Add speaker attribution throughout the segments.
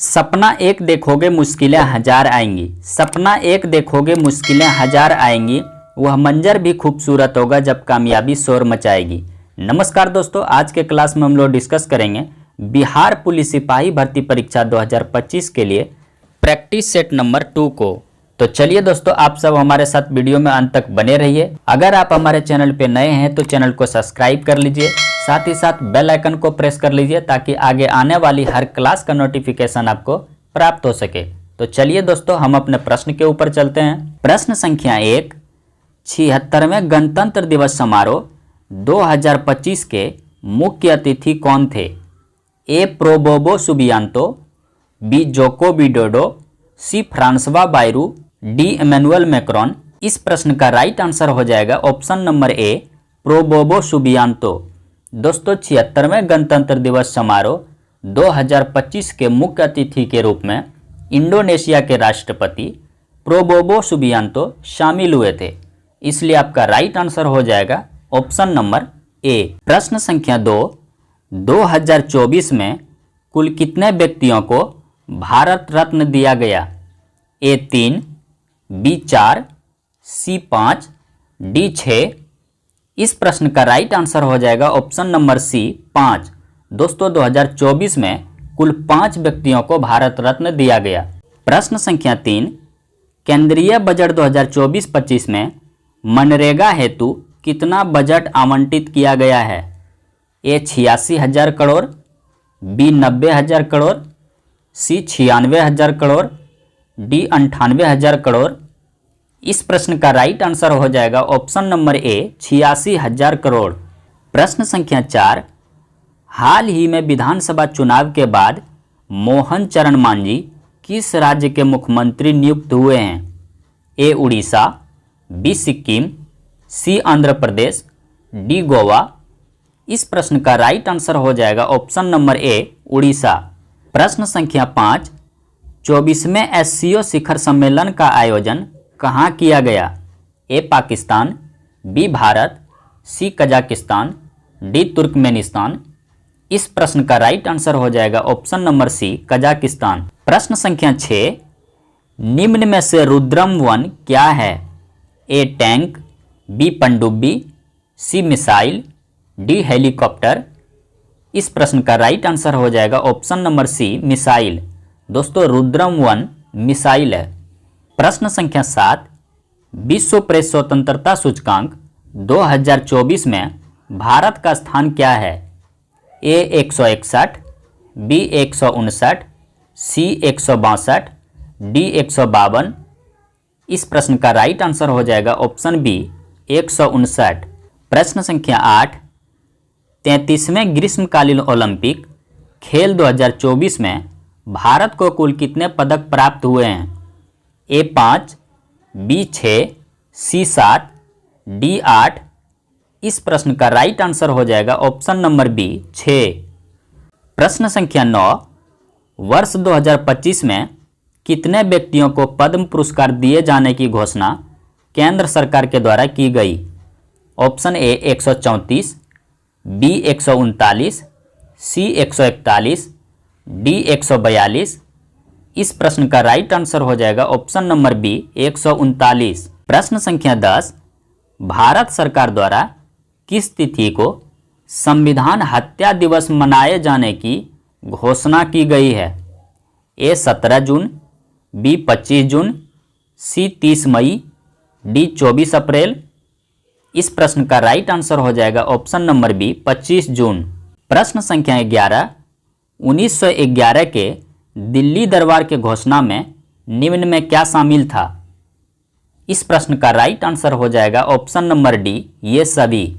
Speaker 1: सपना एक देखोगे मुश्किलें हजार आएंगी। सपना एक देखोगे मुश्किलें हजार आएंगी, वह मंजर भी खूबसूरत होगा जब कामयाबी शोर मचाएगी। नमस्कार दोस्तों, आज के क्लास में हम लोग डिस्कस करेंगे बिहार पुलिस सिपाही भर्ती परीक्षा 2025 के लिए प्रैक्टिस सेट नंबर 2 को। तो चलिए दोस्तों, आप सब हमारे साथ वीडियो में अंत तक बने रहिए। अगर आप हमारे चैनल पे नए हैं तो चैनल को सब्सक्राइब कर लीजिए, साथ ही साथ बेल आइकन को प्रेस कर लीजिए ताकि आगे आने वाली हर क्लास का नोटिफिकेशन आपको प्राप्त हो सके। तो चलिए दोस्तों, हम अपने प्रश्न के ऊपर चलते हैं। प्रश्न संख्या 1, 76वें गणतंत्र दिवस समारोह 2025 के मुख्य अतिथि कौन थे? A Prabowo Subianto, B Joko Widodo, C Francois Bayrou, D Emmanuel Macron. इस प्रश्न का राइट आंसर हो जाएगा option number A Prabowo Subianto. दोस्तों, 76वें गणतंत्र दिवस समारोह 2025 के मुख्य अतिथि के रूप में इंडोनेशिया के राष्ट्रपति प्रोबोबो सुबियांतो शामिल हुए थे, इसलिए आपका राइट आंसर हो जाएगा ऑप्शन नंबर ए। प्रश्न संख्या 2, 2024 में कुल कितने व्यक्तियों को भारत रत्न दिया गया? ए 3, बी 4, सी 5, डी 6। इस प्रश्न का राइट आंसर हो जाएगा ऑप्शन नंबर सी 5। दोस्तों, 2024 में कुल 5 व्यक्तियों को भारत रत्न दिया गया। प्रश्न संख्या 3, केंद्रीय बजट 2024-25 में मनरेगा हेतु कितना बजट आवंटित किया गया है? ए 86,000 करोड़, बी 90,000 करोड़, सी 96,000 करोड़, डी 98,000 करोड़। इस प्रश्न का राइट आंसर हो जाएगा ऑप्शन नंबर ए 86,000 करोड़। प्रश्न संख्या 4, हाल ही में विधानसभा चुनाव के बाद मोहन चरण मांझी किस राज्य के मुख्यमंत्री नियुक्त हुए हैं? ए उड़ीसा, बी सिक्किम, सी आंध्र प्रदेश, डी गोवा। इस प्रश्न का राइट आंसर हो जाएगा ऑप्शन नंबर ए उड़ीसा। प्रश्न संख्या 5, 24वें एससीओ शिखर सम्मेलन का आयोजन कहाँ किया गया? ए पाकिस्तान, बी भारत, सी कजाकिस्तान, डी तुर्कमेनिस्तान। इस प्रश्न का राइट आंसर हो जाएगा ऑप्शन नंबर सी कजाकिस्तान। प्रश्न संख्या 6, निम्न में से रुद्रम 1 क्या है? ए टैंक, बी पनडुब्बी, सी मिसाइल, डी हेलीकॉप्टर। इस प्रश्न का राइट आंसर हो जाएगा ऑप्शन नंबर सी मिसाइल। दोस्तों, रुद्रम 1 मिसाइल है। प्रश्न संख्या 7, विश्व प्रेस स्वतंत्रता सूचकांक 2024 में भारत का स्थान क्या है? ए 161, बी 159, सी 162, डी 152। इस प्रश्न का राइट आंसर हो जाएगा ऑप्शन बी 159। प्रश्न संख्या 8, 33वें ग्रीष्मकालीन ओलंपिक खेल 2024 में भारत को कुल कितने पदक प्राप्त हुए हैं? ए 5, बी 6, सी 7, डी 8। इस प्रश्न का राइट आंसर हो जाएगा ऑप्शन नंबर बी 6। प्रश्न संख्या 9, वर्ष 2025 में कितने व्यक्तियों को पद्म पुरस्कार दिए जाने की घोषणा केंद्र सरकार के द्वारा की गई? Option a 134, b 139, c 141, d 142। इस प्रश्न का राइट आंसर हो जाएगा ऑप्शन नंबर बी 139। प्रश्न संख्या 10, भारत सरकार द्वारा किस तिथि को संविधान हत्या दिवस मनाए जाने की घोषणा की गई है? ए 17 जून, बी 25 जून, सी 30 मई, डी 24 अप्रैल। इस प्रश्न का राइट आंसर हो जाएगा ऑप्शन नंबर बी 25 जून। प्रश्न संख्या 11, 1911 के दिल्ली दरबार के घोषणा में निम्न में क्या शामिल था? इस प्रश्न का राइट आंसर हो जाएगा ऑप्शन नंबर डी ये सभी।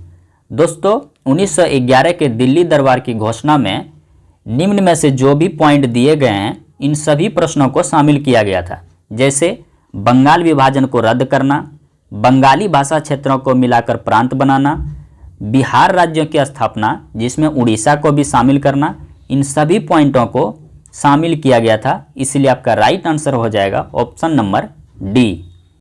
Speaker 1: दोस्तों, 1911 के दिल्ली दरबार की घोषणा में निम्न में से जो भी पॉइंट दिए गए हैं इन सभी प्रश्नों को शामिल किया गया था, जैसे बंगाल विभाजन को रद्द करना, बंगाली भाषा क्षेत्रों को मिलाकर प्रांत बनाना, बिहार राज्यों की स्थापना जिसमें उड़ीसा को भी शामिल करना। इन सभी पॉइंटों को शामिल किया गया था, इसलिए आपका राइट आंसर हो जाएगा ऑप्शन नंबर डी।